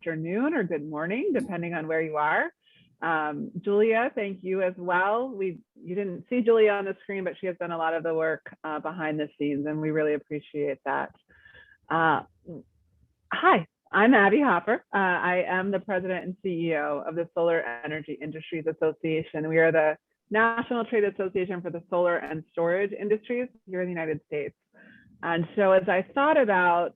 afternoon or good morning, depending on where you are. Julia, thank you as well. You didn't see Julia on the screen, but she has done a lot of the work behind the scenes, and we really appreciate that. Hi, I'm Abby Hopper. I am the president and CEO of the Solar Energy Industries Association. We are the National Trade Association for the solar and storage industries here in the United States. And so as I thought about,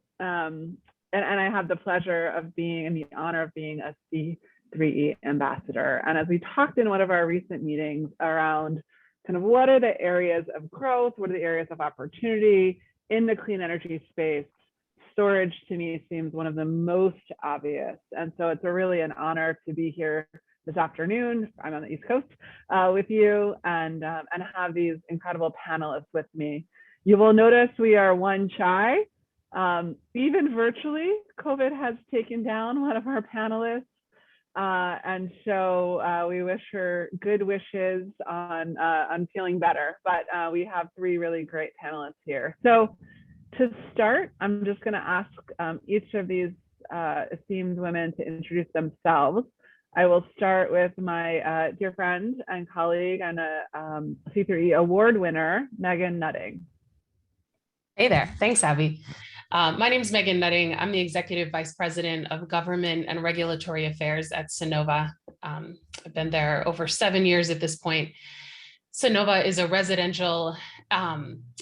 and I have the pleasure of being and the honor of being a C3E ambassador. And as we talked in one of our recent meetings around kind of what are the areas of growth, what are the areas of opportunity in the clean energy space, storage to me seems one of the most obvious. And so it's really an honor to be here this afternoon. I'm on the East Coast with you and have these incredible panelists with me. You will notice we are one shy. Even virtually, COVID has taken down one of our panelists. And so we wish her good wishes on feeling better. But we have three really great panelists here. So to start, I'm just going to ask each of these esteemed women to introduce themselves. I will start with my dear friend and colleague and a C3E award winner, Megan Nutting. Hey there. Thanks, Abby. My name is Megan Nutting. I'm the Executive Vice President of Government and Regulatory Affairs at Sunnova. I've been there over 7 years at this point. Sunnova is a residential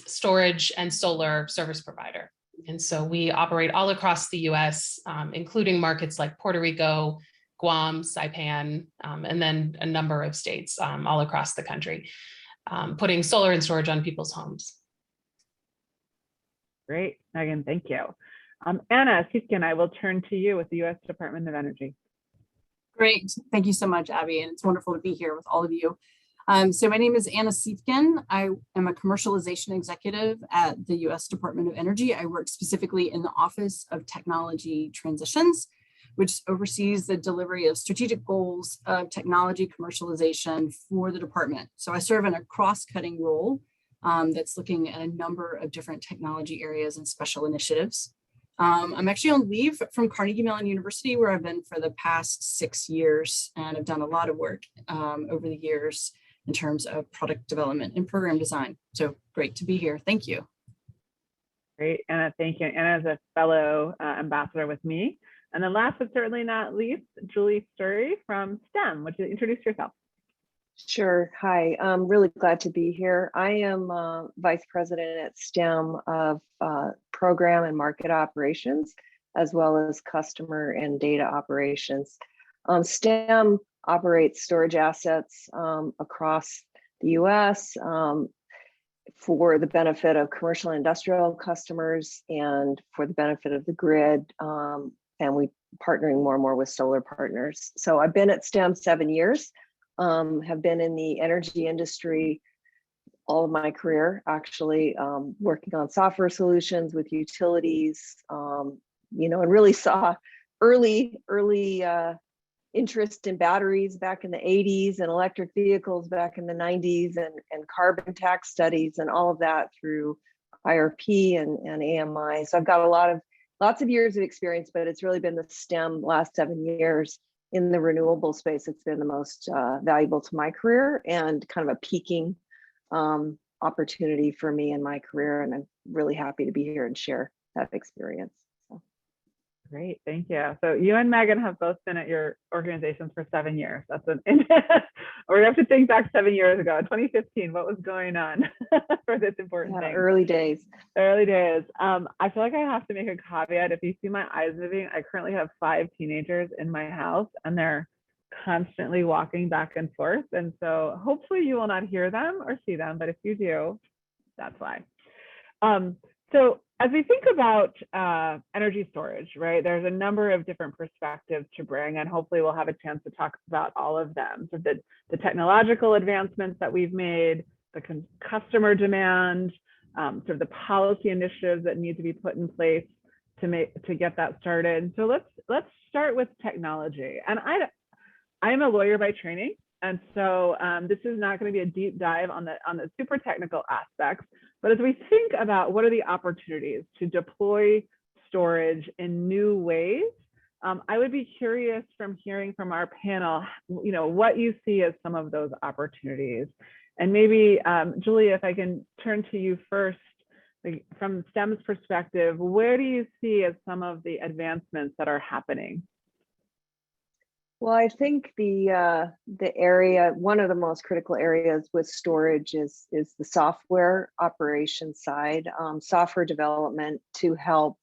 storage and solar service provider. And so we operate all across the US, including markets like Puerto Rico, Guam, Saipan, and then a number of states all across the country, putting solar and storage on people's homes. Great, Megan, thank you. Anna Sitkin, I will turn to you with the U.S. Department of Energy. Great, thank you so much, Abby, and it's wonderful to be here with all of you. So my name is Anna Sitkin. I am a commercialization executive at the U.S. Department of Energy. I work specifically in the Office of Technology Transitions, which oversees the delivery of strategic goals of technology commercialization for the department. So I serve in a cross-cutting role that's looking at a number of different technology areas and special initiatives. I'm actually on leave from Carnegie Mellon University, where I've been for the past 6 years, and I've done a lot of work over the years in terms of product development and program design. So great to be here. Thank you. Great, Anna, thank you. Anna is a fellow ambassador with me. And then last but certainly not least, Julie Sturry from STEM. Would you introduce yourself? Sure. Hi, I'm really glad to be here. I am Vice President at STEM of Program and Market Operations, as well as Customer and Data Operations. STEM operates storage assets across the US for the benefit of commercial and industrial customers and for the benefit of the grid. And we partnering more and more with solar partners. So I've been at STEM 7 years. Have been in the energy industry all of my career, actually, working on software solutions with utilities, and really saw early interest in batteries back in the 80s and electric vehicles back in the 90s and carbon tax studies and all of that through IRP and AMI. So I've got lots of years of experience, but it's really been the STEM last 7 years. In the renewable space, it's been the most valuable to my career and kind of a peaking opportunity for me in my career. And I'm really happy to be here and share that experience. So. Great, thank you. So you and Megan have both been at your organizations for 7 years. That's or we have to think back 7 years ago, 2015, what was going on for this important thing? Early days. Early days. I feel like I have to make a caveat. If you see my eyes moving, I currently have 5 teenagers in my house and they're constantly walking back and forth. And so hopefully you will not hear them or see them, but if you do, that's why. So as we think about energy storage, right, there's a number of different perspectives to bring, and hopefully we'll have a chance to talk about all of them. So the technological advancements that we've made, the customer demand, sort of the policy initiatives that need to be put in place to get that started. So let's start with technology. And I am a lawyer by training, and so this is not going to be a deep dive on the super technical aspects. But as we think about what are the opportunities to deploy storage in new ways, I would be curious from hearing from our panel, what you see as some of those opportunities. And maybe, Julia, if I can turn to you first, like, from STEM's perspective, where do you see as some of the advancements that are happening? Well, I think the area, one of the most critical areas with storage is the software operation side, software development to help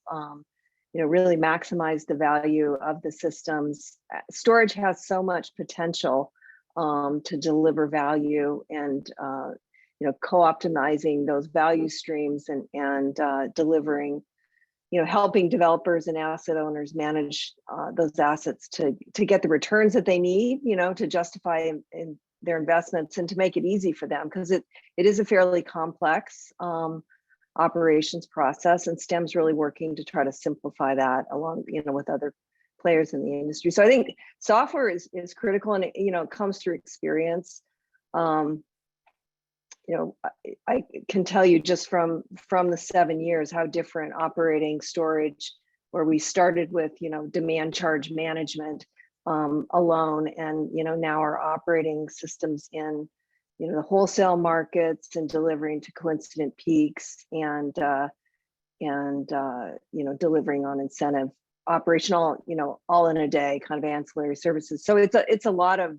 really maximize the value of the systems. Storage has so much potential to deliver value, and co-optimizing those value streams and delivering, helping developers and asset owners manage those assets to get the returns that they need, to justify in their investments and to make it easy for them, because it is a fairly complex operations process, and STEM's really working to try to simplify that along, with other players in the industry. So I think software is critical, and it comes through experience. I can tell you just from the 7 years how different operating storage, where we started with demand charge management alone, and now our operating systems in the wholesale markets and delivering to coincident peaks, and delivering on incentive operational, all in a day kind of ancillary services. So it's a lot of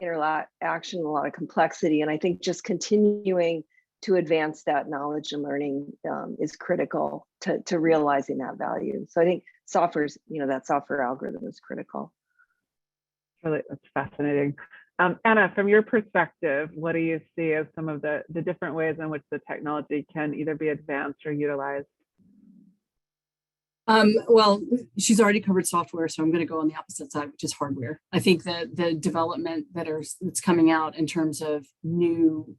interaction, a lot of complexity, and I think just continuing to advance that knowledge and learning is critical to realizing that value. So I think software's, that software algorithm is critical. Really, that's fascinating. Anna, from your perspective, what do you see as some of the different ways in which the technology can either be advanced or utilized? Well, she's already covered software, so I'm going to go on the opposite side, which is hardware. I think that the development that's coming out in terms of new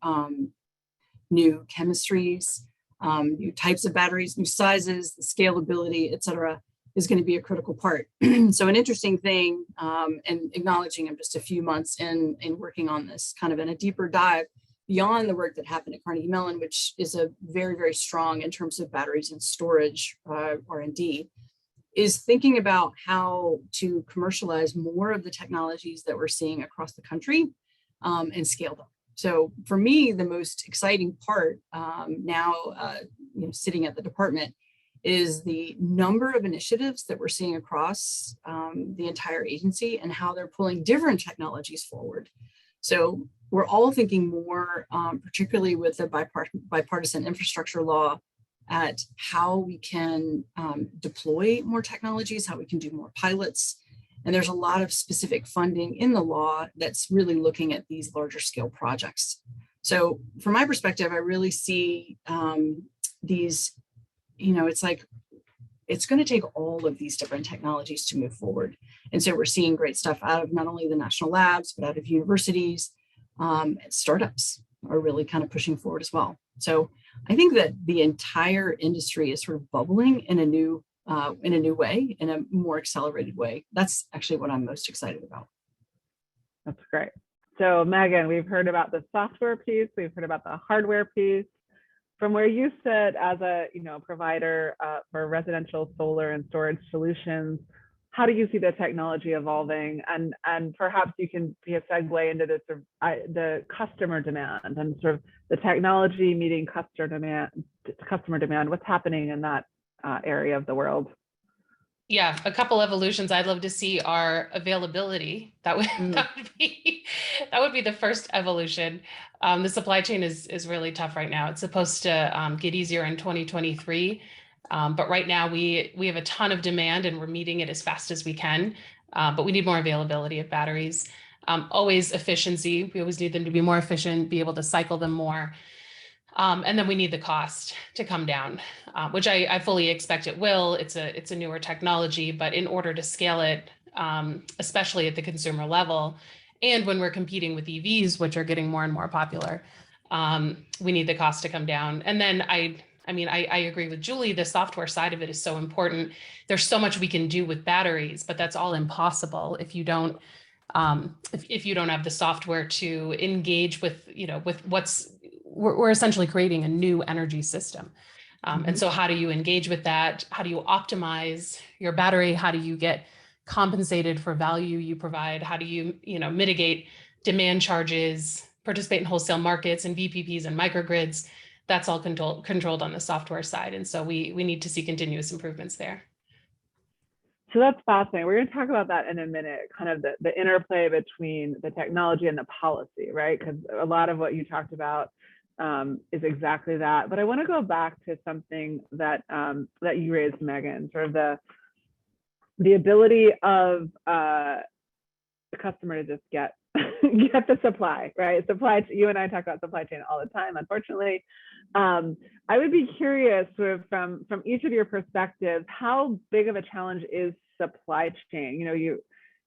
chemistries, new types of batteries, new sizes, the scalability, et cetera, is going to be a critical part. So an interesting thing, and acknowledging I'm just a few months in working on this, kind of in a deeper dive beyond the work that happened at Carnegie Mellon, which is a very, very strong in terms of batteries and storage R&D, is thinking about how to commercialize more of the technologies that we're seeing across the country and scale them. So for me, the most exciting part now, sitting at the department, is the number of initiatives that we're seeing across the entire agency and how they're pulling different technologies forward. So we're all thinking more, particularly with the bipartisan infrastructure law, at how we can deploy more technologies, how we can do more pilots. And there's a lot of specific funding in the law that's really looking at these larger scale projects. So from my perspective, I really see these, it's like, it's going to take all of these different technologies to move forward. And so we're seeing great stuff out of not only the national labs, but out of universities, and startups are really kind of pushing forward as well. So I think that the entire industry is sort of bubbling in a new way, in a more accelerated way. That's actually what I'm most excited about. That's great. So Megan, we've heard about the software piece, we've heard about the hardware piece. From where you sit as a provider for residential solar and storage solutions, how do you see the technology evolving? And perhaps you can be a segue into the customer demand and sort of the technology meeting customer demand. What's happening in that area of the world? Yeah, a couple evolutions I'd love to see are availability. That would be the first evolution. The supply chain is really tough right now. It's supposed to get easier in 2023, but right now we have a ton of demand and we're meeting it as fast as we can. But we need more availability of batteries. Always efficiency. We always need them to be more efficient, be able to cycle them more. And then we need the cost to come down, which I fully expect it will. It's a newer technology, but in order to scale it, especially at the consumer level, and when we're competing with EVs, which are getting more and more popular, we need the cost to come down. And then I agree with Julie, the software side of it is so important. There's so much we can do with batteries, but that's all impossible if you don't if you don't have the software to engage with, with we're essentially creating a new energy system. And so how do you engage with that? How do you optimize your battery? How do you get compensated for value you provide? How do you, mitigate demand charges, participate in wholesale markets and VPPs and microgrids? That's all controlled on the software side. And so we need to see continuous improvements there. So that's fascinating. We're going to talk about that in a minute, kind of the interplay between the technology and the policy, right? Because a lot of what you talked about is exactly that. But I want to go back to something that that you raised, Megan, sort of the ability of the customer to just get the supply, right? You and I talk about supply chain all the time, unfortunately. I would be curious, sort of from each of your perspectives, how big of a challenge is supply chain?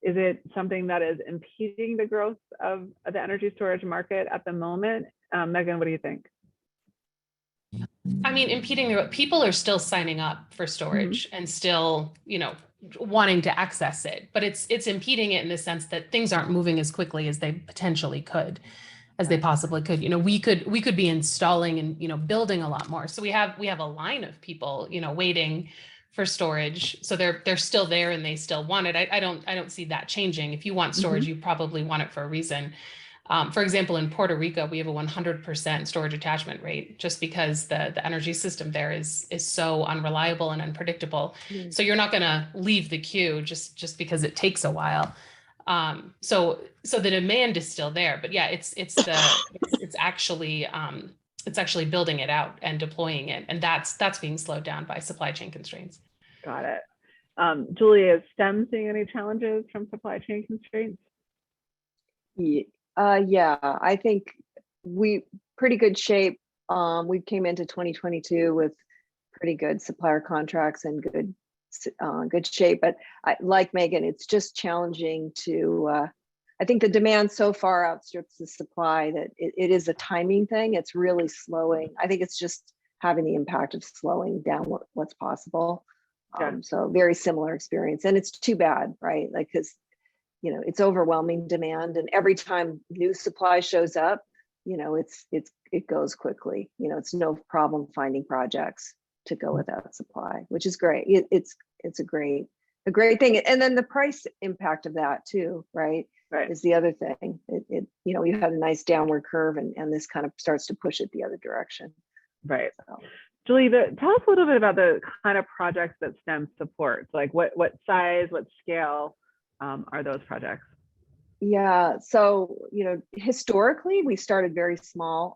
Is it something that is impeding the growth of the energy storage market at the moment? Megan, what do you think? I mean, people are still signing up for storage and still, wanting to access it, but it's impeding it in the sense that things aren't moving as quickly as they potentially could, as they possibly could. We could be installing and, building a lot more. So we have a line of people, waiting for storage. So they're still there and they still want it. I don't see that changing. If you want storage, you probably want it for a reason. For example, in Puerto Rico, we have a 100% storage attachment rate just because the energy system there is so unreliable and unpredictable. So you're not going to leave the queue just because it takes a while. So the demand is still there, but yeah, it's actually building it out and deploying it, and that's being slowed down by supply chain constraints. Got it. Julia, is STEM seeing any challenges from supply chain constraints? Yeah, I think we pretty good shape. We came into 2022 with pretty good supplier contracts and good shape. But like Megan, it's just challenging to. I think the demand so far outstrips the supply that it is a timing thing. It's really slowing. I think it's just having the impact of slowing down what's possible. So very similar experience, and it's too bad, right? Like, because it's overwhelming demand, and every time new supply shows up, it goes quickly. It's no problem finding projects to go with that supply, which is great. It's a great thing, and then the price impact of that too, right? Is the other thing. We had a nice downward curve, and this kind of starts to push it the other direction. Right. So. Julie, tell us a little bit about the kind of projects that STEM supports. Like what size, what scale are those projects? Yeah, so historically we started very small.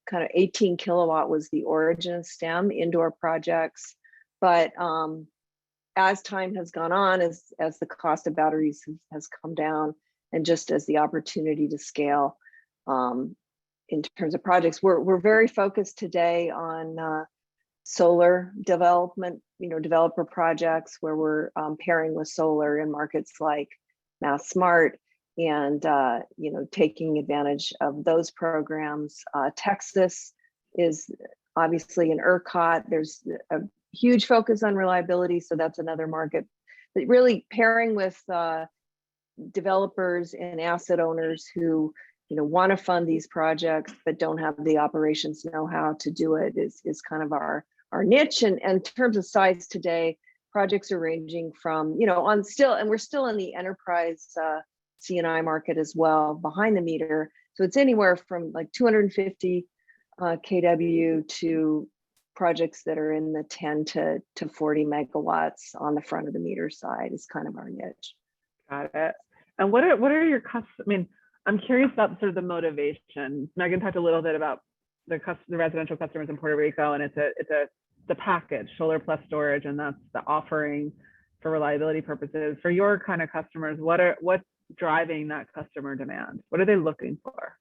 Kind of 18 kilowatt was the origin of STEM indoor projects, but as time has gone on, as the cost of batteries has come down, and just as the opportunity to scale in terms of projects, we're very focused today on solar development, developer projects where we're pairing with solar in markets like Mass Smart, and taking advantage of those programs. Texas is obviously an ERCOT. There's a huge focus on reliability, so that's another market. But really pairing with developers and asset owners who want to fund these projects but don't have the operations know-how to do it is kind of our niche. And in terms of size today, projects are ranging from and we're still in the enterprise C&I market as well, behind the meter. So it's anywhere from like 250 kW to projects that are in the 10 to 40 megawatts on the front of the meter side is kind of our niche. Got it. And what are your customers? I mean, I'm curious about sort of the motivation. Megan talked a little bit about the residential customers in Puerto Rico, and it's the package, solar plus storage, and that's the offering for reliability purposes. For your kind of customers, what's driving that customer demand? What are they looking for?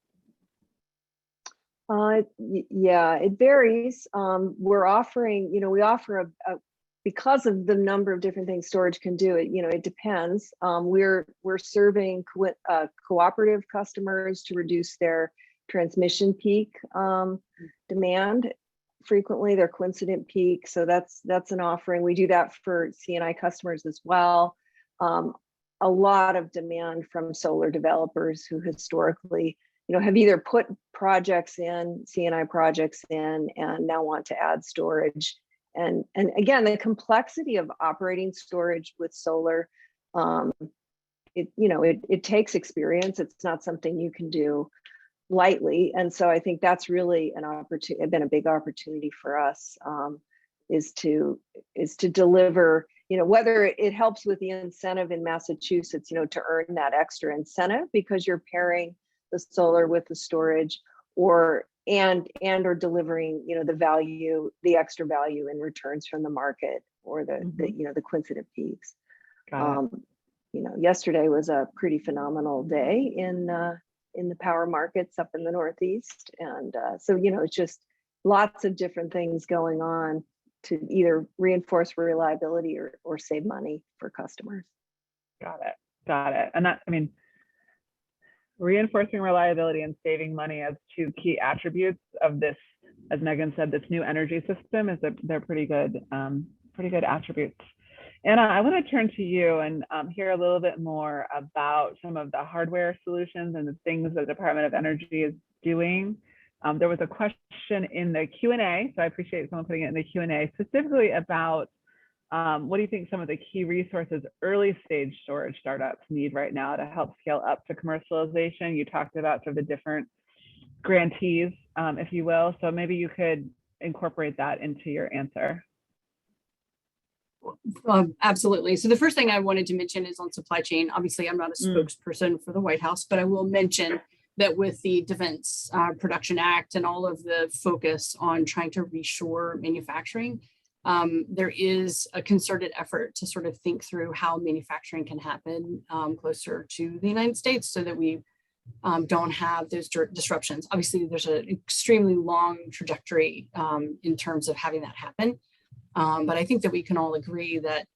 Yeah, it varies. We're offering, we offer because of the number of different things storage can do. It depends. We're serving cooperative customers to reduce their transmission peak demand. Frequently, they're coincident peak, so that's an offering. We do that for C&I customers as well. A lot of demand from solar developers who historically, have either put projects in, C&I projects in, and now want to add storage. And again, the complexity of operating storage with solar it takes experience. It's not something you can do lightly. And so I think that's really been a big opportunity for us, is to deliver, whether it helps with the incentive in Massachusetts, to earn that extra incentive because you're pairing the solar with the storage, or delivering, the extra value in returns from the market, or the coincident peaks. Yesterday was a pretty phenomenal day in the power markets up in the Northeast. And so, it's just lots of different things going on to either reinforce reliability or save money for customers. Got it. And that, reinforcing reliability and saving money as two key attributes of this, as Megan said, this new energy system, they're pretty good attributes. Anna, I want to turn to you and hear a little bit more about some of the hardware solutions and the things the Department of Energy is doing. There was a question in the Q&A, so I appreciate someone putting it in the Q&A, specifically about what do you think some of the key resources early stage storage startups need right now to help scale up to commercialization? You talked about sort of the different grantees, if you will, so maybe you could incorporate that into your answer. Absolutely. So the first thing I wanted to mention is on supply chain. Obviously, I'm not a spokesperson for the White House, but I will mention that with the Defense Production Act and all of the focus on trying to reshore manufacturing, there is a concerted effort to sort of think through how manufacturing can happen closer to the United States so that we don't have those disruptions. Obviously, there's an extremely long trajectory in terms of having that happen. But I think that we can all agree that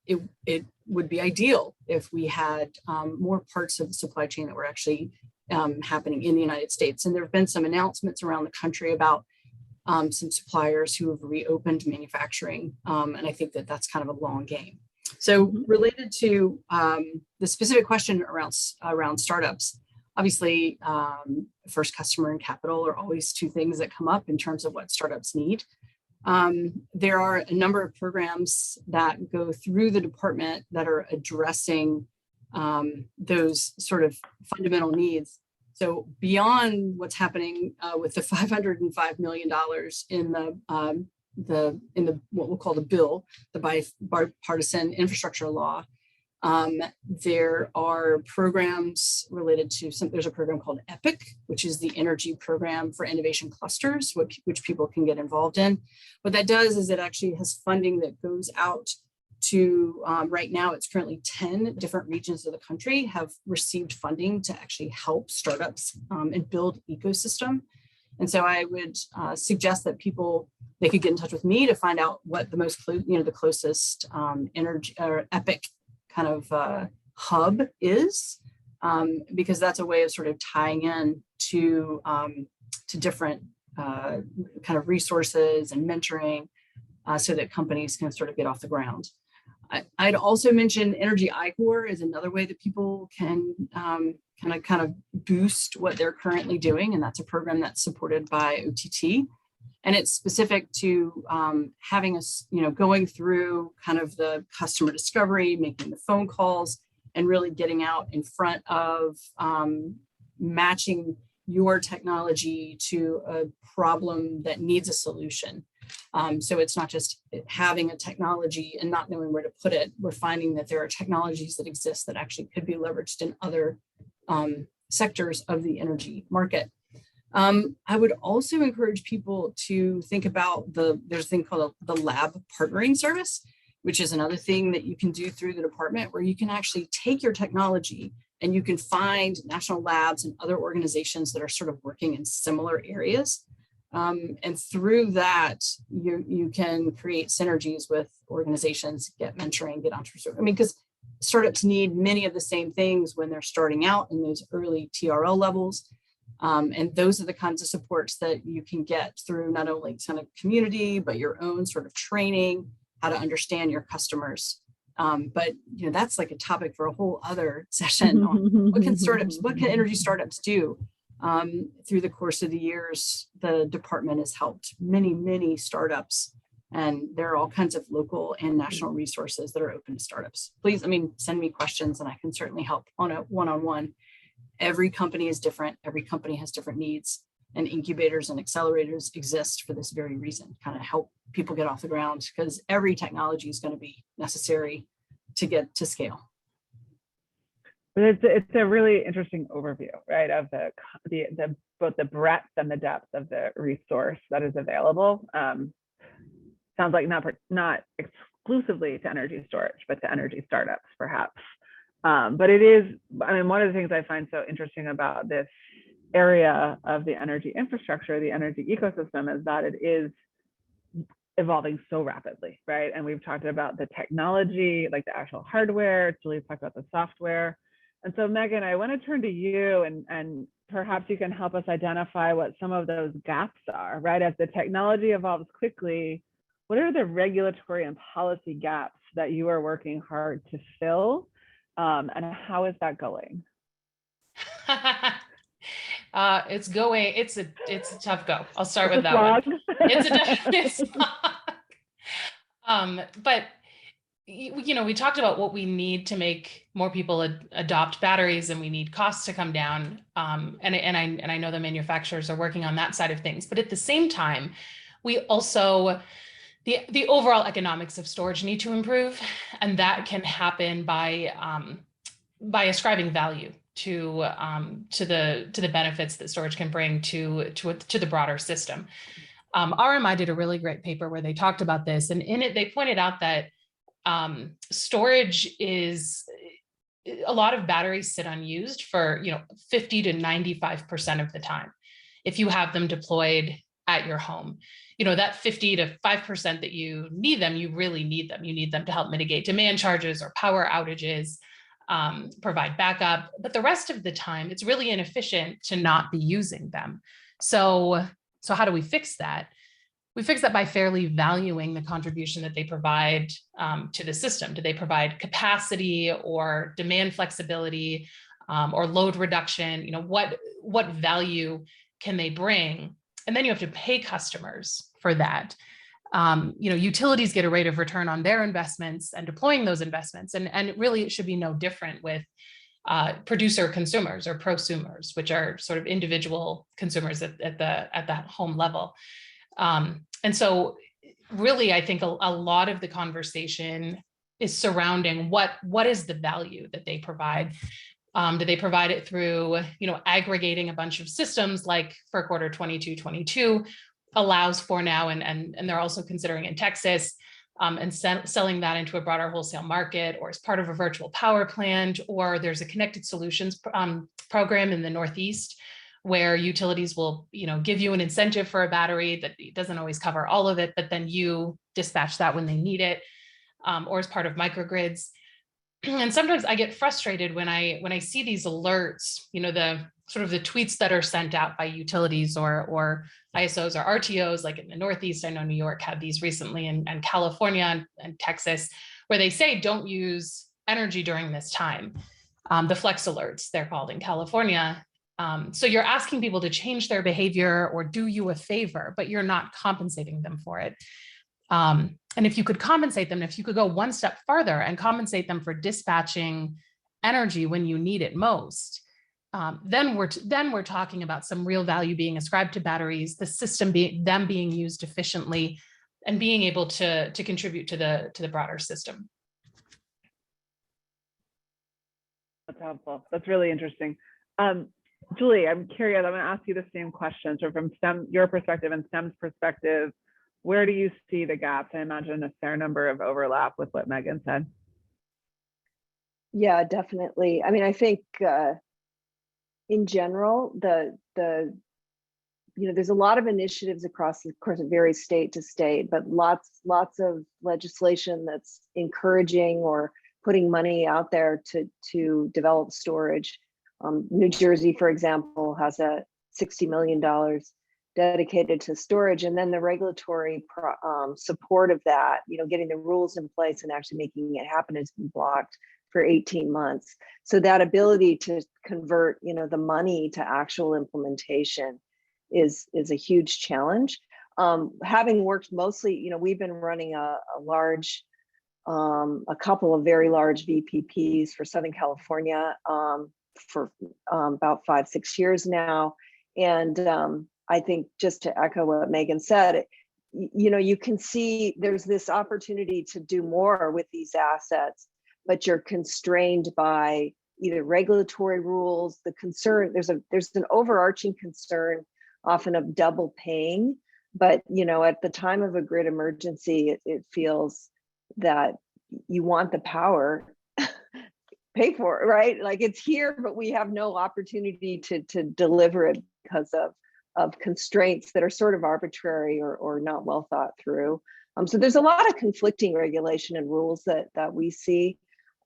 it would be ideal if we had more parts of the supply chain that were actually happening in the United States. And there have been some announcements around the country about some suppliers who have reopened manufacturing. And I think that that's kind of a long game. So related to the specific question around startups, obviously, first customer and capital are always two things that come up in terms of what startups need. There are a number of programs that go through the department that are addressing those sort of fundamental needs. So beyond what's happening with the $505 million in the what we'll call the bill, the bipartisan infrastructure law, there are programs related to there's a program called EPIC, which is the energy program for innovation clusters, which people can get involved in. What that does is it actually has funding that goes out to, right now it's currently 10 different regions of the country have received funding to actually help startups and build ecosystem. And so I would suggest that they could get in touch with me to find out what the closest energy or EPIC kind of hub is, because that's a way of sort of tying in to different kind of resources and mentoring so that companies can sort of get off the ground. I'd also mention Energy I-Core is another way that people can kind of boost what they're currently doing. And that's a program that's supported by OTT. And it's specific to having us, going through kind of the customer discovery, making the phone calls, and really getting out in front of matching your technology to a problem that needs a solution. So it's not just having a technology and not knowing where to put it. We're finding that there are technologies that exist that actually could be leveraged in other sectors of the energy market. I would also encourage people to think about there's a thing called the lab partnering service, which is another thing that you can do through the department where you can actually take your technology and you can find national labs and other organizations that are sort of working in similar areas. And through that, you can create synergies with organizations, get mentoring, get entrepreneurship. Because startups need many of the same things when they're starting out in those early TRL levels. And those are the kinds of supports that you can get through not only kind of community, but your own sort of training, how to understand your customers. But that's like a topic for a whole other session on what can energy startups do? Through the course of the years, the department has helped many, many startups And there are all kinds of local and national resources that are open to startups. Please, send me questions and I can certainly help on a one-on-one. Every company is different. Every company has different needs, and incubators and accelerators exist for this very reason, kind of help people get off the ground, because every technology is going to be necessary to get to scale. It's a really interesting overview, right, of the both the breadth and the depth of the resource that is available. Sounds like not exclusively to energy storage, but to energy startups, perhaps. But it is, one of the things I find so interesting about this area of the energy infrastructure, the energy ecosystem, is that it is evolving so rapidly, right? And we've talked about the technology, like the actual hardware. Julie's talked about the software. And so Megan, I want to turn to you and perhaps you can help us identify what some of those gaps are, right? As the technology evolves quickly, what are the regulatory and policy gaps that you are working hard to fill? And how is that going? It's going. It's a tough go. I'll start with that one. It's a but we talked about what we need to make more people adopt batteries, and we need costs to come down. And I know the manufacturers are working on that side of things. But at the same time, we also the overall economics of storage need to improve, and that can happen by ascribing value to the benefits that storage can bring to the broader system. RMI did a really great paper where they talked about this, and in it they pointed out that storage is, a lot of batteries sit unused for 50 to 95% of the time if you have them deployed at your home. That 50 to 5% that you need them, you really need them. You need them to help mitigate demand charges or power outages, provide backup, but the rest of the time it's really inefficient to not be using them. So how do we fix that? We fix that by fairly valuing the contribution that they provide to the system. Do they provide capacity or demand flexibility or load reduction? What value can they bring? And then you have to pay customers for that. Utilities get a rate of return on their investments and deploying those investments. And really it should be no different with producer consumers or prosumers, which are sort of individual consumers at that home level. And so really, I think a lot of the conversation is surrounding what is the value that they provide. Do they provide it through, aggregating a bunch of systems like FERC Order 2222 allows for now, and they're also considering in Texas, and selling that into a broader wholesale market, or as part of a virtual power plant, or there's a connected solutions program in the Northeast where utilities will, give you an incentive for a battery that doesn't always cover all of it, but then you dispatch that when they need it, or as part of microgrids. And sometimes I get frustrated when I see these alerts, the sort of the tweets that are sent out by utilities or ISOs or RTOs, like in the Northeast. I know New York had these recently, and California and Texas, where they say don't use energy during this time. The flex alerts, they're called in California. So you're asking people to change their behavior or do you a favor, but you're not compensating them for it. And if you could compensate them, if you could go one step farther and compensate them for dispatching energy when you need it most, then we're talking about some real value being ascribed to batteries, the system being used efficiently, and being able to contribute to the broader system. That's helpful. That's really interesting. Julie, I'm curious. I'm going to ask you the same question. So from your perspective and STEM's perspective, where do you see the gaps? I imagine a fair number of overlap with what Megan said. Yeah, definitely. I think in general, there's a lot of initiatives across, of course, it varies state to state, but lots of legislation that's encouraging or putting money out there to develop storage. New Jersey, for example, has a $60 million dedicated to storage, and then the regulatory support of that, getting the rules in place and actually making it happen has been blocked for 18 months. So that ability to convert, the money to actual implementation is a huge challenge. having worked mostly, we've been running a couple of very large VPPs for Southern California for about 5-6 years now. And I think, just to echo what Megan said, you can see there's this opportunity to do more with these assets, but you're constrained by either regulatory rules, the concern, there's an overarching concern often of double paying. But at the time of a grid emergency, it feels that you want the power pay for it, right? Like, it's here, but we have no opportunity to deliver it because of constraints that are sort of arbitrary or not well thought through. So there's a lot of conflicting regulation and rules that we see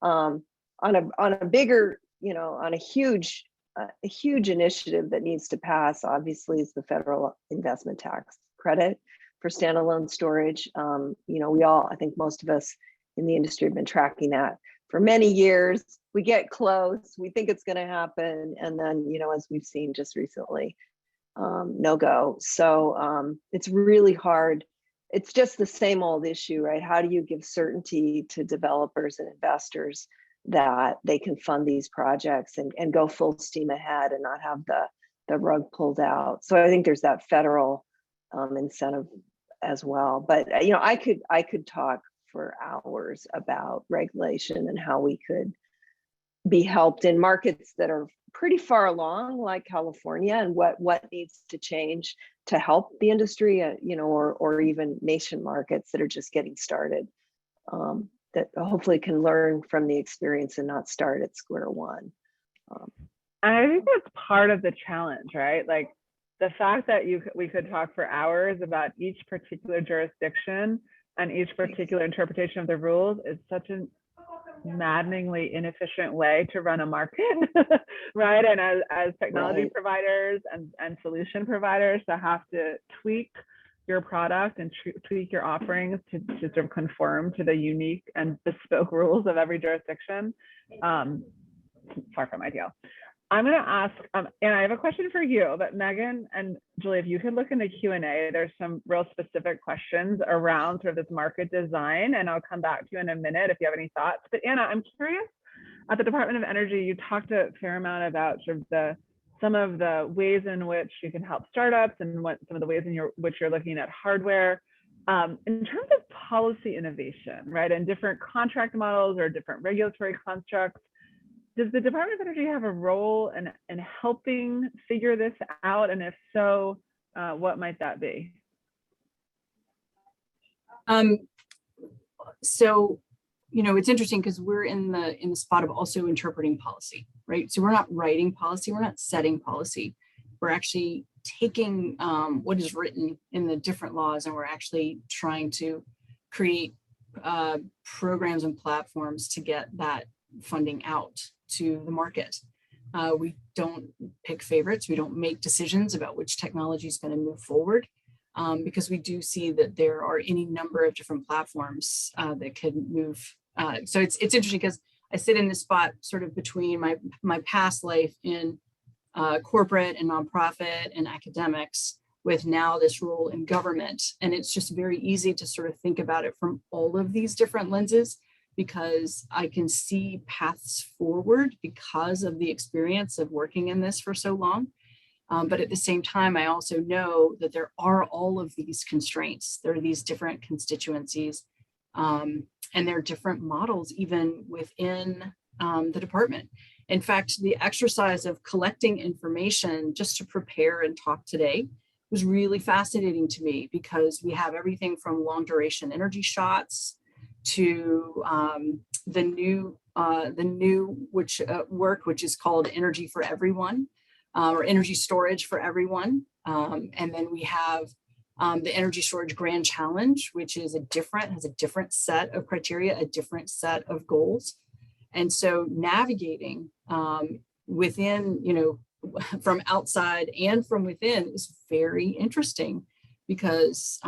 on a bigger, on a huge initiative that needs to pass. Obviously, is the federal investment tax credit for standalone storage. I think most of us in the industry have been tracking that for many years. We get close, we think it's going to happen, and then, as we've seen just recently, no go. So it's really hard. It's just the same old issue, right? How do you give certainty to developers and investors that they can fund these projects and go full steam ahead and not have the rug pulled out? So I think there's that federal incentive as well. But I could talk for hours about regulation and how we could be helped in markets that are pretty far along, like California, and what needs to change to help the industry, or even nation markets that are just getting started, that hopefully can learn from the experience and not start at square one. And I think that's part of the challenge, right? Like, the fact that we could talk for hours about each particular jurisdiction and each particular interpretation of the rules is such a maddeningly inefficient way to run a market, right? And as technology providers and solution providers, to have to tweak your product and tweak your offerings to sort of conform to the unique and bespoke rules of every jurisdiction, far from ideal. I'm going to ask, and I have a question for you, but Megan and Julie, if you could look in the Q&A, there's some real specific questions around sort of this market design, and I'll come back to you in a minute if you have any thoughts. But Anna, I'm curious, at the Department of Energy, you talked a fair amount about sort of some of the ways in which you can help startups and some of the ways in which you're looking at hardware. In terms of policy innovation, right, and different contract models or different regulatory constructs, does the Department of Energy have a role in helping figure this out? And if so, what might that be? So, it's interesting because we're in the spot of also interpreting policy, right? So we're not writing policy, we're not setting policy. We're actually taking what is written in the different laws, and we're actually trying to create programs and platforms to get that funding out to the market. We don't pick favorites. We don't make decisions about which technology is going to move forward, because we do see that there are any number of different platforms that could move. So it's interesting because I sit in this spot sort of between my past life in corporate and nonprofit and academics, with now this role in government. And it's just very easy to sort of think about it from all of these different lenses, because I can see paths forward because of the experience of working in this for so long. But at the same time, I also know that there are all of these constraints. There are these different constituencies, and there are different models even within the department. In fact, the exercise of collecting information just to prepare and talk today was really fascinating to me, because we have everything from long duration energy shots to the new work, which is called Energy for Everyone, or Energy Storage for Everyone. And then we have the Energy Storage Grand Challenge, which is has a different set of criteria, a different set of goals. And so navigating within, from outside and from within is very interesting, because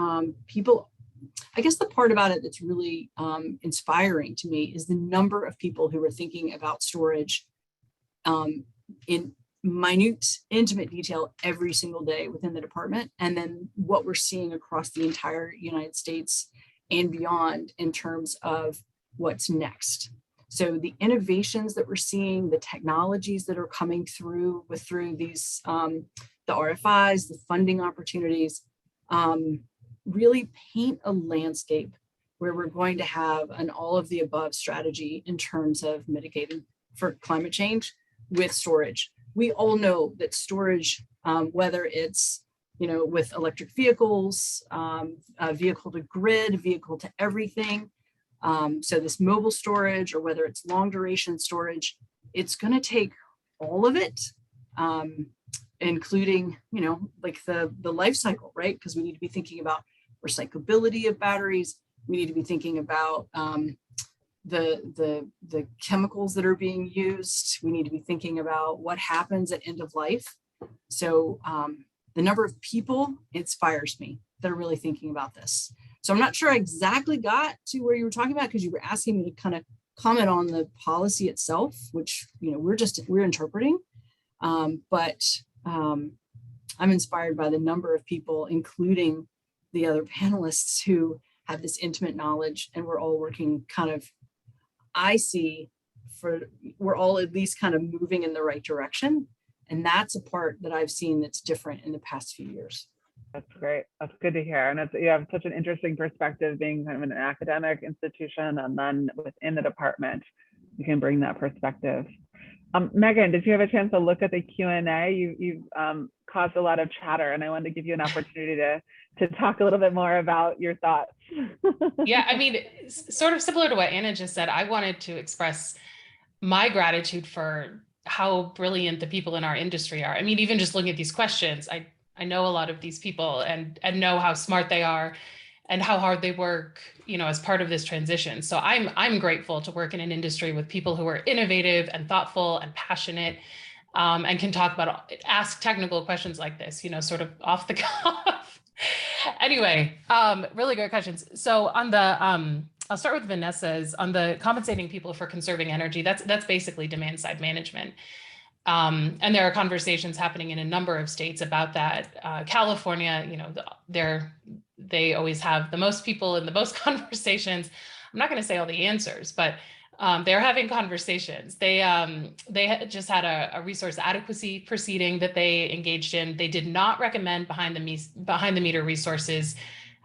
I guess the part about it that's really inspiring to me is the number of people who are thinking about storage in minute, intimate detail every single day within the department, and then what we're seeing across the entire United States and beyond in terms of what's next. So the innovations that we're seeing, the technologies that are coming through these, the RFIs, the funding opportunities, really paint a landscape where we're going to have an all of the above strategy in terms of mitigating for climate change with storage. We all know that storage, whether it's, with electric vehicles, vehicle to grid, vehicle to everything, so this mobile storage, or whether it's long duration storage, it's going to take all of it, including, like the life cycle, right? Because we need to be thinking about recyclability of batteries. We need to be thinking about the chemicals that are being used. We need to be thinking about what happens at end of life. So the number of people inspires me that are really thinking about this. So I'm not sure I exactly got to where you were talking about, because you were asking me to kind of comment on the policy itself, which we're interpreting. But I'm inspired by the number of people, including the other panelists, who have this intimate knowledge, and we're all working kind of, we're all at least kind of moving in the right direction. And that's a part that I've seen that's different in the past few years. That's great. That's good to hear. And you have such an interesting perspective, being kind of an academic institution and then within the department, you can bring that perspective. Megan, did you have a chance to look at the Q&A? You've caused a lot of chatter, and I wanted to give you an opportunity to talk a little bit more about your thoughts. Yeah, I mean, sort of similar to what Anna just said, I wanted to express my gratitude for how brilliant the people in our industry are. I mean, even just looking at these questions, I know a lot of these people and know how smart they are and how hard they work, as part of this transition. So I'm grateful to work in an industry with people who are innovative and thoughtful and passionate, and can ask technical questions like this, sort of off the cuff. Anyway, really great questions. So on the, I'll start with Vanessa's on the compensating people for conserving energy. That's basically demand side management. And there are conversations happening in a number of states about that. California, they always have the most people and the most conversations. I'm not going to say all the answers, but they're having conversations. They just had a resource adequacy proceeding that they engaged in. They did not recommend behind the meter resources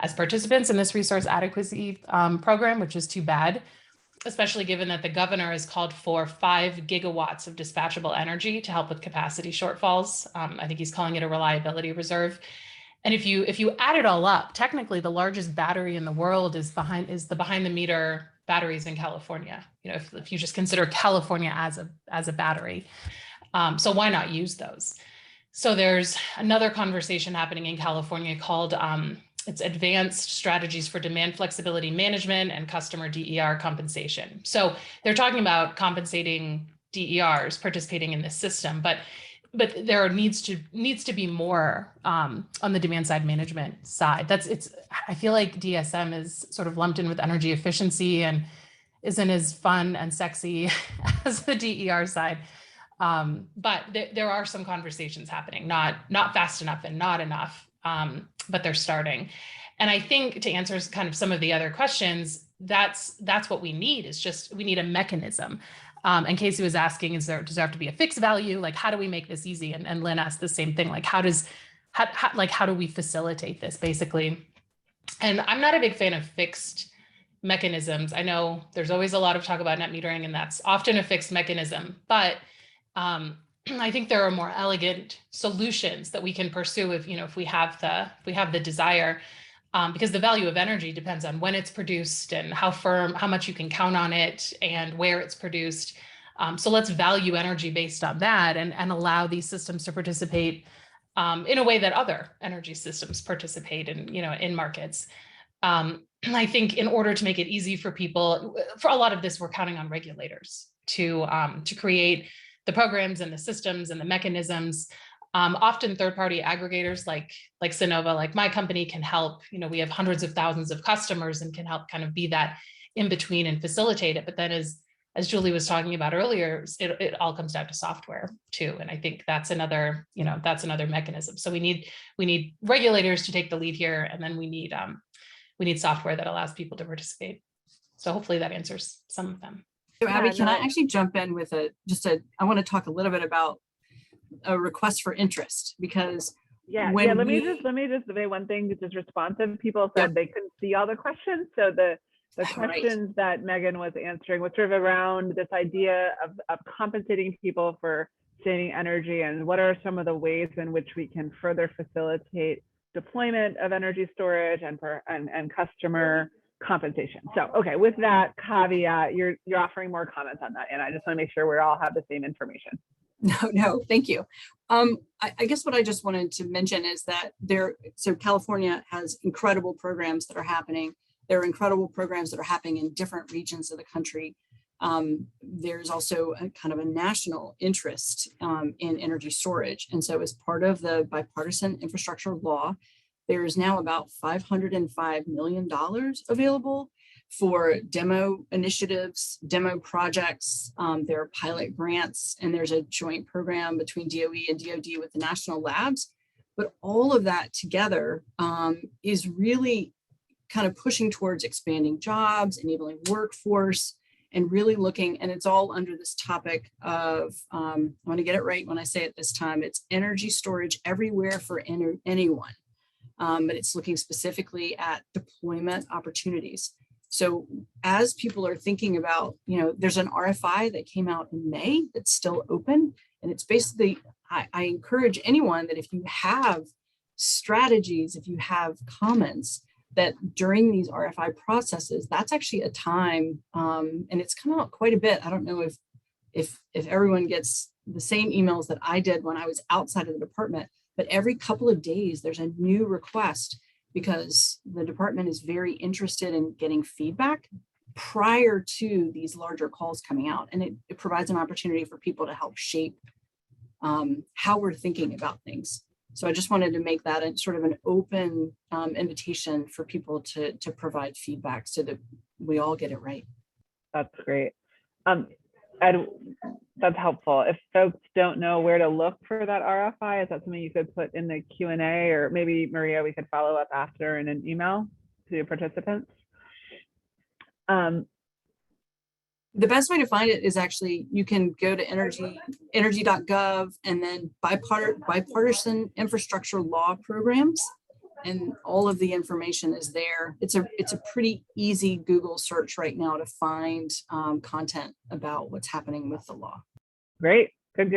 as participants in this resource adequacy program, which is too bad, especially given that the governor has called for 5 gigawatts of dispatchable energy to help with capacity shortfalls. I think he's calling it a reliability reserve. And if you add it all up, technically the largest battery in the world is the behind the meter batteries in California. If you just consider California as a battery, so why not use those? So there's another conversation happening in California called it's Advanced Strategies for Demand Flexibility Management and Customer DER Compensation. So they're talking about compensating DERs participating in this system, but there needs to be more on the demand side management side. I feel like DSM is sort of lumped in with energy efficiency and isn't as fun and sexy as the DER side. But there are some conversations happening, not fast enough and not enough, but they're starting. And I think to answer kind of some of the other questions, that's what we need, we need a mechanism. And Casey was asking, does there have to be a fixed value? Like, how do we make this easy? And Lynn asked the same thing, like, how do we facilitate this basically? And I'm not a big fan of fixed mechanisms. I know there's always a lot of talk about net metering, and that's often a fixed mechanism, but I think there are more elegant solutions that we can pursue if we have the desire, because the value of energy depends on when it's produced and how much you can count on it and where it's produced. So let's value energy based on that and allow these systems to participate in a way that other energy systems participate in markets. I think in order to make it easy for people, for a lot of this, we're counting on regulators to create the programs and the systems and the mechanisms. Often third-party aggregators like Sonova, like my company, can help. We have hundreds of thousands of customers and can help kind of be that in between and facilitate it. But then as as Julie was talking about earlier, it all comes down to software too. And I think that's another, that's another mechanism. So we need regulators to take the lead here, and then we need software that allows people to participate. So hopefully that answers some of them. So Abby, can I actually jump in with I want to talk a little bit about a request for interest, because let me just say one thing that is responsive. People said they couldn't see all the questions. So the questions that Megan was answering was sort of around this idea of compensating people for saving energy, and what are some of the ways in which we can further facilitate deployment of energy storage and customer compensation. So, okay, with that caveat, you're offering more comments on that, and I just want to make sure we all have the same information. No, thank you. I guess what I just wanted to mention is that so California has incredible programs that are happening. There are incredible programs that are happening in different regions of the country. There's also a kind of a national interest in energy storage. And so as part of the bipartisan infrastructure law, there is now about $505 million available for demo initiatives, demo projects. There are pilot grants, and there's a joint program between DOE and DOD with the national labs. But all of that together is really kind of pushing towards expanding jobs, enabling workforce, and really looking, and it's all under this topic of, I want to get it right when I say it this time, it's energy storage everywhere for anyone. But it's looking specifically at deployment opportunities. So as people are thinking about, there's an RFI that came out in May that's still open. And it's basically, I encourage anyone that if you have strategies, if you have comments, that during these RFI processes, that's actually a time, and it's come out quite a bit. I don't know if everyone gets the same emails that I did when I was outside of the department, but every couple of days there's a new request, because the department is very interested in getting feedback prior to these larger calls coming out. And it provides an opportunity for people to help shape how we're thinking about things. So I just wanted to make that a sort of an open invitation for people to provide feedback so that we all get it right. That's great. Ed, that's helpful. If folks don't know where to look for that RFI, is that something you could put in the Q&A, or maybe Maria, we could follow up after in an email to your participants? The best way to find it is actually, you can go to energy.gov and then bipartisan infrastructure law programs, and all of the information is there. It's a pretty easy Google search right now to find content about what's happening with the law. Great, good.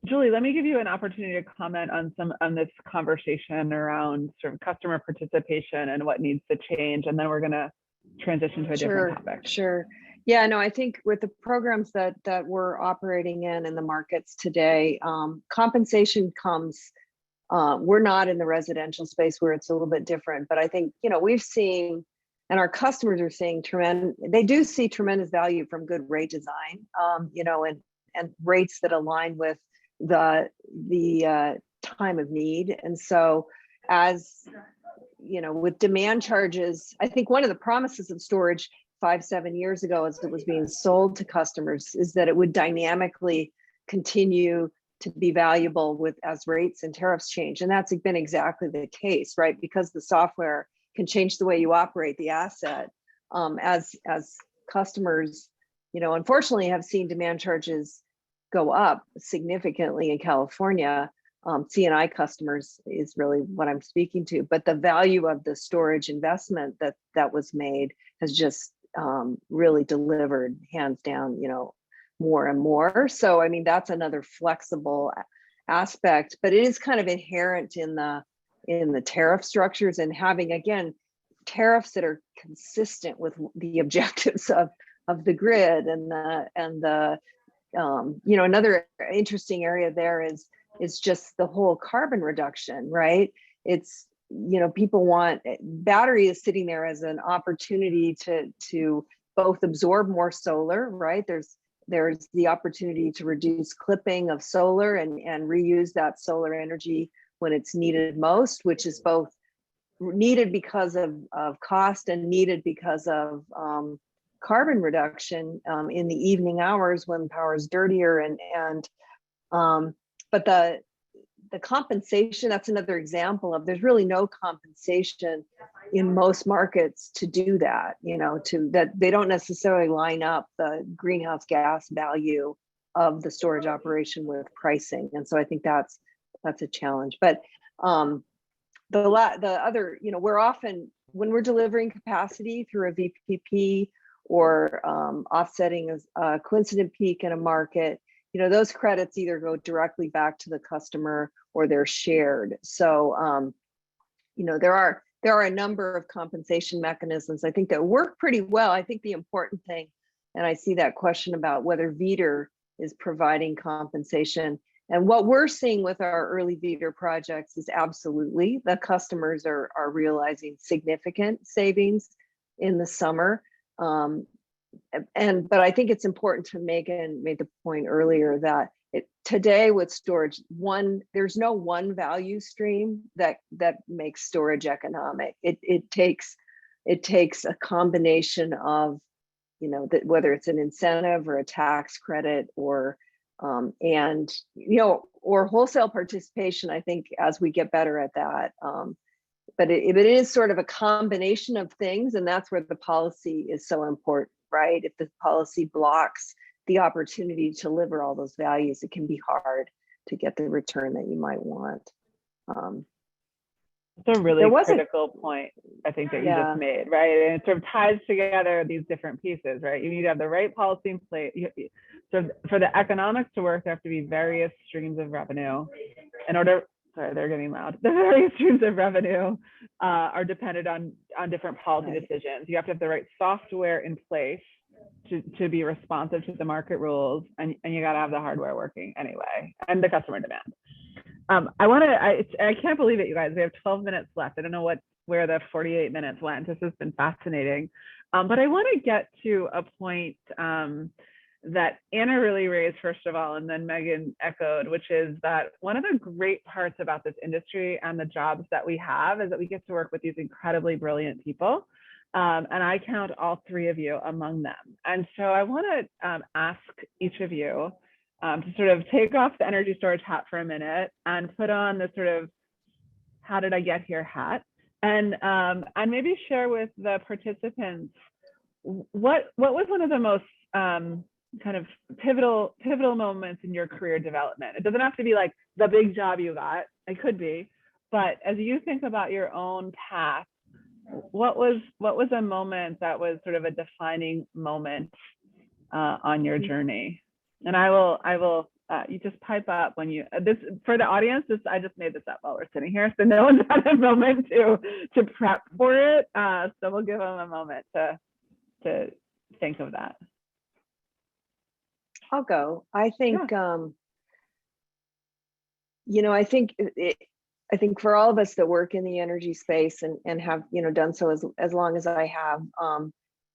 Julie, let me give you an opportunity to comment on this conversation around sort of customer participation and what needs to change, and then we're going to transition to a different topic. Sure. Yeah, no, I think with the programs that we're operating in the markets today, compensation comes, we're not in the residential space where it's a little bit different, but I think, we've seen, and our customers are seeing they do see tremendous value from good rate design, and rates that align with the time of need. And so as, with demand charges, I think one of the promises of storage 5-7 years ago, as it was being sold to customers, is that it would dynamically continue to be valuable as rates and tariffs change. And that's been exactly the case, right? Because the software can change the way you operate the asset. As customers, unfortunately have seen demand charges go up significantly in California. C&I customers is really what I'm speaking to, but the value of the storage investment that was made has just really delivered hands down, more and more. So, I mean, that's another flexible aspect, but it is kind of inherent in the tariff structures, and having, again, tariffs that are consistent with the objectives of the grid and the another interesting area there is just the whole carbon reduction, right? It's, people want, battery is sitting there as an opportunity to both absorb more solar, right? There's the opportunity to reduce clipping of solar and reuse that solar energy when it's needed most, which is both needed because of cost and needed because of carbon reduction in the evening hours when power is dirtier, but the compensation, that's another example of there's really no compensation in most markets to do that, to that they don't necessarily line up the greenhouse gas value of the storage operation with pricing. And so I think that's a challenge. But the other, we're often, when we're delivering capacity through a VPP or offsetting a coincident peak in a market, those credits either go directly back to the customer or they're shared. So, there are a number of compensation mechanisms, I think, that work pretty well. I think the important thing, and I see that question about whether VEDR is providing compensation. And what we're seeing with our early VEDR projects is absolutely the customers are realizing significant savings in the summer. But I think it's important to Megan made the point earlier that today with storage, there's no one value stream that makes storage economic. It takes a combination of, whether it's an incentive or a tax credit or or wholesale participation. I think as we get better at that, but it is sort of a combination of things, and that's where the policy is so important, right? If the policy blocks the opportunity to deliver all those values, it can be hard to get the return that you might want. It's a really critical point, I think, that you just made, right? And it sort of ties together these different pieces, right? You need to have the right policy in place. So for the economics to work, there have to be various streams of revenue. Sorry, they're getting loud. The various streams of revenue are dependent on different policy decisions. You have to have the right software in place to be responsive to the market rules, and you got to have the hardware working anyway, and the customer demand. I can't believe it, you guys. We have 12 minutes left. I don't know where the 48 minutes went. This has been fascinating. But I want to get to a point that Anna really raised, first of all, and then Megan echoed, which is that one of the great parts about this industry and the jobs that we have is that we get to work with these incredibly brilliant people. And I count all three of you among them. And so I want to ask each of you to sort of take off the energy storage hat for a minute and put on the sort of how did I get here hat, and maybe share with the participants what was one of the most kind of pivotal moments in your career development. It doesn't have to be like the big job you got. It could be, but as you think about your own path, what was a moment that was sort of a defining moment on your journey? And I will you just pipe up when you for the audience. I just made this up while we're sitting here, so no one's had a moment to prep for it. So we'll give them a moment to think of that. I'll go. I think I think for all of us that work in the energy space and have done so as long as I have,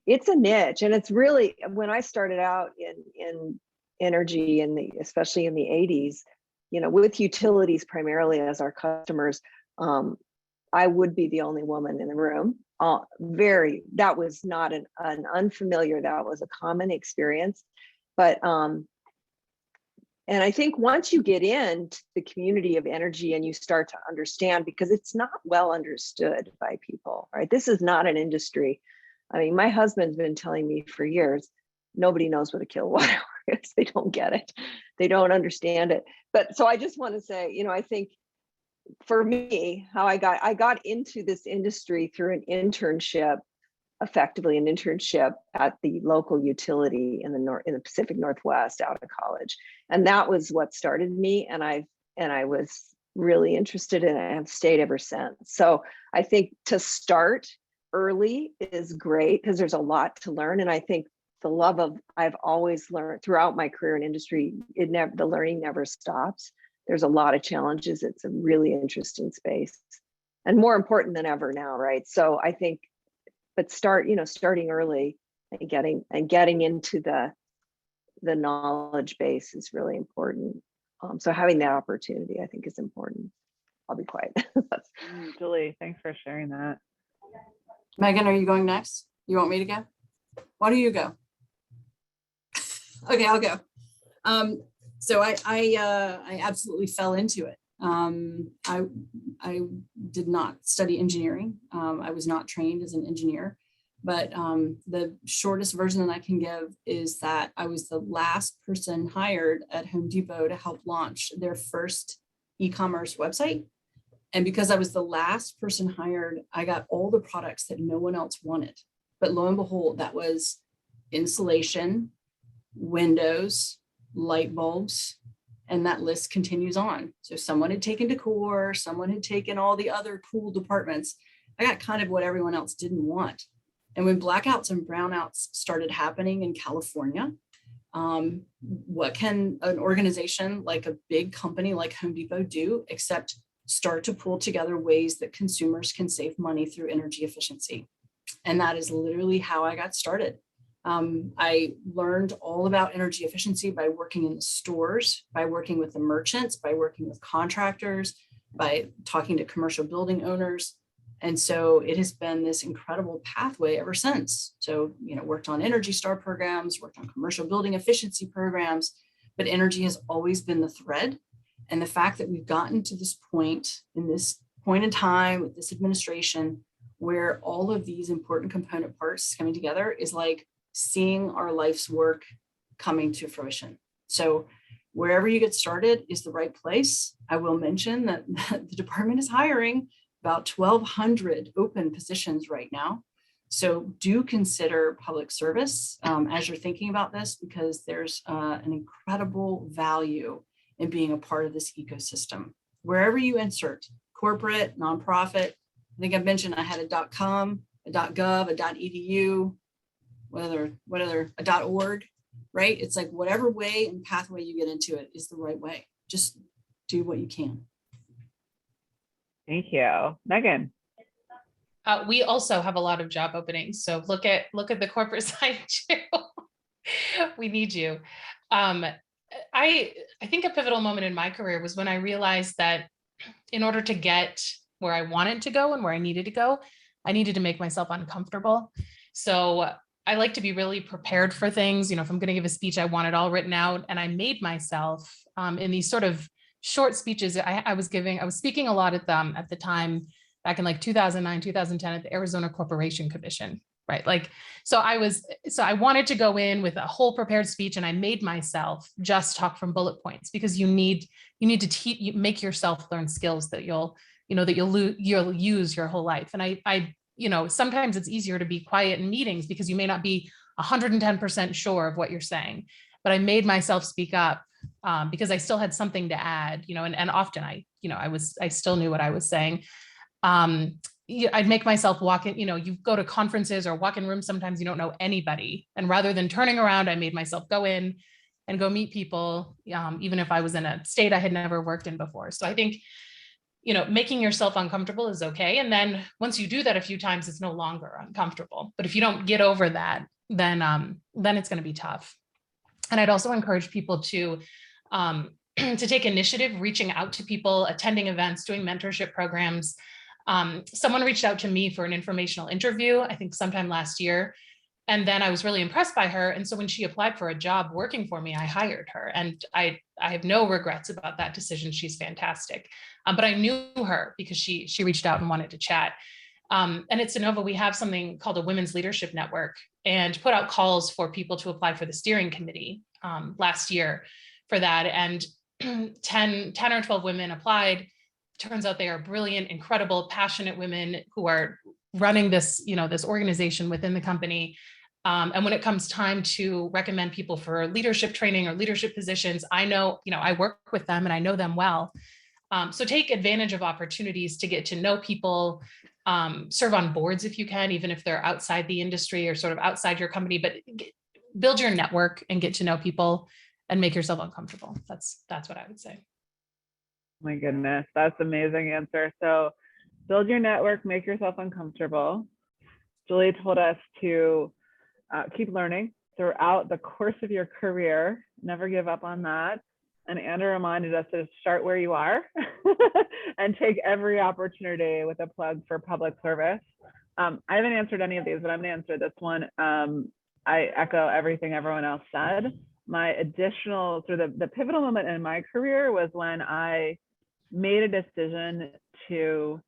it's a niche, and it's really, when I started out in energy especially in the 80s, with utilities primarily as our customers, I would be the only woman in the room. That was not an unfamiliar, that was a common experience. But and I think once you get into the community of energy and you start to understand, because it's not well understood by people, right? This is not an industry. I mean, my husband's been telling me for years, nobody knows what a kilowatt hour is. They don't get it. They don't understand it. But so I just want to say, I think for me, how I got into this industry through an internship, effectively an internship at the local utility in the Pacific Northwest out of college. And that was what started me. And I was really interested in it and have stayed ever since. So I think to start early is great because there's a lot to learn. And I think I've always learned throughout my career in industry, the learning never stops. There's a lot of challenges. It's a really interesting space and more important than ever now, right? So I think, but starting early and getting into the knowledge base is really important. So having that opportunity, I think, is important. I'll be quiet. Julie, thanks for sharing that. Megan, are you going next? You want me to go? Why don't you go? Okay, I'll go. So I absolutely fell into it. I did not study engineering. I was not trained as an engineer, but the shortest version that I can give is that I was the last person hired at Home Depot to help launch their first e-commerce website. And because I was the last person hired, I got all the products that no one else wanted. But lo and behold, that was insulation, windows, light bulbs, and that list continues on. So someone had taken decor, someone had taken all the other cool departments. I got kind of what everyone else didn't want. And when blackouts and brownouts started happening in California, what can an organization like a big company like Home Depot do except start to pull together ways that consumers can save money through energy efficiency? And that is literally how I got started. I learned all about energy efficiency by working in the stores, by working with the merchants, by working with contractors, by talking to commercial building owners. And so it has been this incredible pathway ever since. So, worked on Energy Star programs, worked on commercial building efficiency programs, but energy has always been the thread. And the fact that we've gotten to this point in time with this administration, where all of these important component parts coming together is like seeing our life's work coming to fruition. So wherever you get started is the right place. I will mention that the department is hiring about 1,200 open positions right now. So do consider public service as you're thinking about this, because there's an incredible value in being a part of this ecosystem. Wherever you insert, corporate, nonprofit, I think I've mentioned I had a .com, a .gov, a .edu, a .org, right? It's like whatever way and pathway you get into it is the right way. Just do what you can. Thank you. Megan. We also have a lot of job openings. So look at the corporate side too. We need you. I think a pivotal moment in my career was when I realized that in order to get where I wanted to go and where I needed to go, I needed to make myself uncomfortable. So I like to be really prepared for things. If I'm going to give a speech, I want it all written out. And I made myself in these sort of short speeches I was speaking a lot at the time back in like 2009, 2010 at the Arizona Corporation Commission, right? So I wanted to go in with a whole prepared speech, and I made myself just talk from bullet points, because you need to make yourself learn skills that you'll use your whole life. And I sometimes it's easier to be quiet in meetings because you may not be 110% sure of what you're saying, but I made myself speak up because I still had something to add, and often I still knew what I was saying. I'd make myself walk in, you go to conferences or walk in rooms, sometimes you don't know anybody. And rather than turning around, I made myself go in and go meet people, even if I was in a state I had never worked in before. So I think, making yourself uncomfortable is okay. And then once you do that a few times, it's no longer uncomfortable. But if you don't get over that, then it's going to be tough. And I'd also encourage people to take initiative, reaching out to people, attending events, doing mentorship programs. Someone reached out to me for an informational interview, I think sometime last year. And then I was really impressed by her. And so when she applied for a job working for me, I hired her. And I have no regrets about that decision. She's fantastic. But I knew her because she reached out and wanted to chat. And at Sonova, we have something called a Women's Leadership Network, and put out calls for people to apply for the steering committee last year for that. And 10 or 12 women applied. Turns out they are brilliant, incredible, passionate women who are running this, this organization within the company. And when it comes time to recommend people for leadership training or leadership positions, I know, I work with them and I know them well. So take advantage of opportunities to get to know people, serve on boards if you can, even if they're outside the industry or sort of outside your company, but build your network and get to know people and make yourself uncomfortable. That's what I would say. My goodness, that's an amazing answer. So build your network, make yourself uncomfortable. Julie told us to keep learning throughout the course of your career, never give up on that. And Anna reminded us to start where you are and take every opportunity with a plug for public service. I haven't answered any of these, but I'm gonna answer this one. I echo everything everyone else said. My additional sort of the pivotal moment in my career was when I made a decision to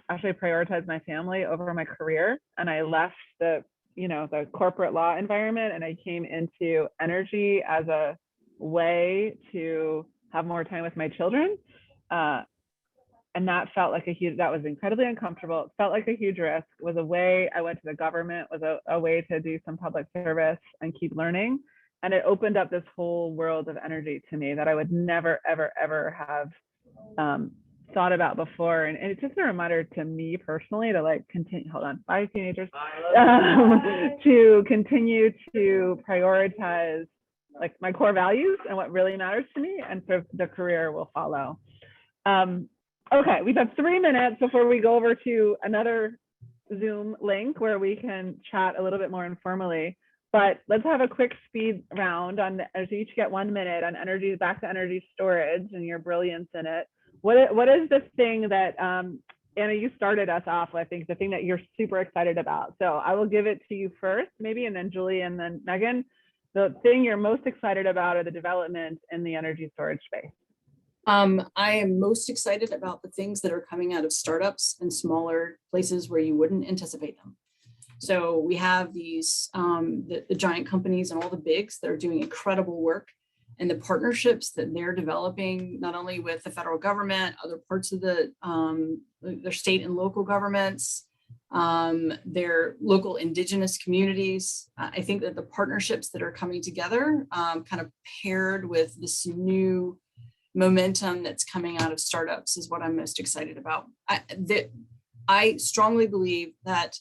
actually prioritize my family over my career, and I left the the corporate law environment, and I came into energy as a way to have more time with my children. And that felt like that was incredibly uncomfortable. It felt like a huge risk. It was a way I went to the government, was a way to do some public service and keep learning. And it opened up this whole world of energy to me that I would never, ever, ever have thought about before. And it's just a reminder to me personally to like continue, hold on, bye teenagers, to continue to prioritize like my core values and what really matters to me, and sort of the career will follow. Okay, we've got 3 minutes before we go over to another Zoom link where we can chat a little bit more informally. But let's have a quick speed round on as you each get 1 minute on energy, back to energy storage and your brilliance in it. What is the thing that Anna, you started us off with, I think the thing that you're super excited about. So I will give it to you first, maybe, and then Julie, and then Megan. The thing you're most excited about are the development in the energy storage space. I am most excited about the things that are coming out of startups and smaller places where you wouldn't anticipate them. So we have these, the giant companies and all the bigs that are doing incredible work, and the partnerships that they're developing, not only with the federal government, other parts of their state and local governments, their local indigenous communities. I think that the partnerships that are coming together, kind of paired with this new momentum that's coming out of startups, is what I'm most excited about. I strongly believe that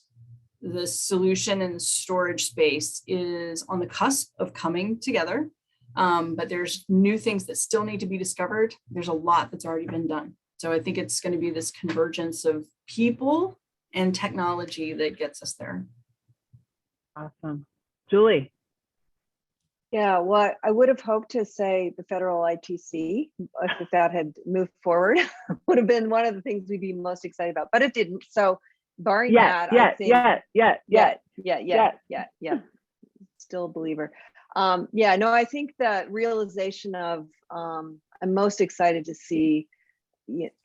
the solution in the storage space is on the cusp of coming together, but there's new things that still need to be discovered. There's a lot that's already been done. So I think it's going to be this convergence of people and technology that gets us there. Awesome. Julie. Yeah, well, I would have hoped to say the federal ITC, if that had moved forward, would have been one of the things we'd be most excited about, but it didn't. So barring that, I think still a believer. Yeah, no, I think the realization of I'm most excited to see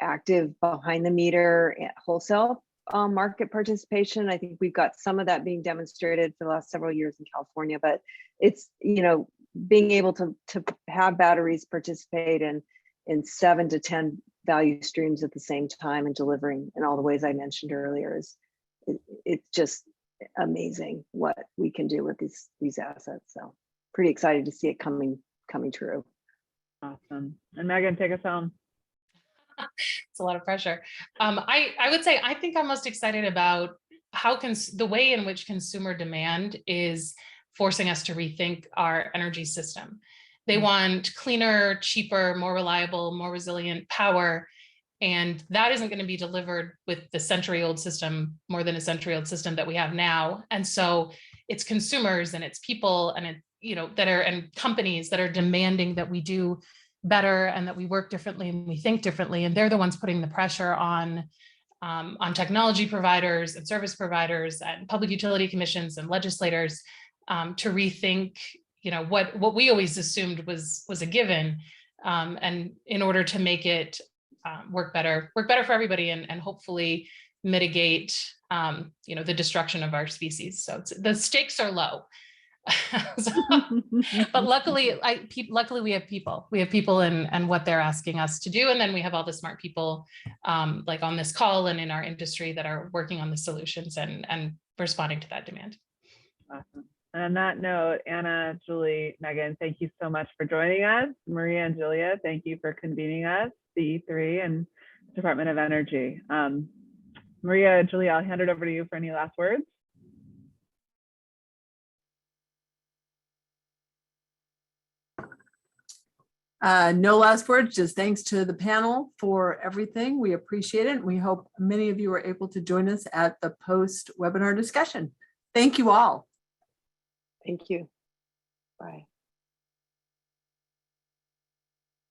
active behind the meter wholesale market participation. I think we've got some of that being demonstrated for the last several years in California, but it's, being able to have batteries participate in 7 to 10 value streams at the same time and delivering in all the ways I mentioned earlier it's just amazing what we can do with these assets. So pretty excited to see it coming true. Awesome. And Megan, take us home. It's a lot of pressure. I would say I think I'm most excited about how the way in which consumer demand is forcing us to rethink our energy system. They want cleaner, cheaper, more reliable, more resilient power. And that isn't going to be delivered with the century-old system, more than a century-old system that we have now. And so it's consumers and it's people and and companies that are demanding that we do better and that we work differently and we think differently. And they're the ones putting the pressure on technology providers and service providers and public utility commissions and legislators to rethink, what we always assumed was a given, and in order to make it work better for everybody and hopefully mitigate, the destruction of our species. So the stakes are low. But luckily we have people and what they're asking us to do. And then we have all the smart people like on this call and in our industry that are working on the solutions and responding to that demand. Awesome. And on that note, Anna, Julie, Megan, thank you so much for joining us. Maria and Julia, thank you for convening us, C3E and Department of Energy. Maria, Julia, I'll hand it over to you for any last words. No last words, just thanks to the panel for everything. We appreciate it. We hope many of you are able to join us at the post-webinar discussion. Thank you all. Thank you. Bye.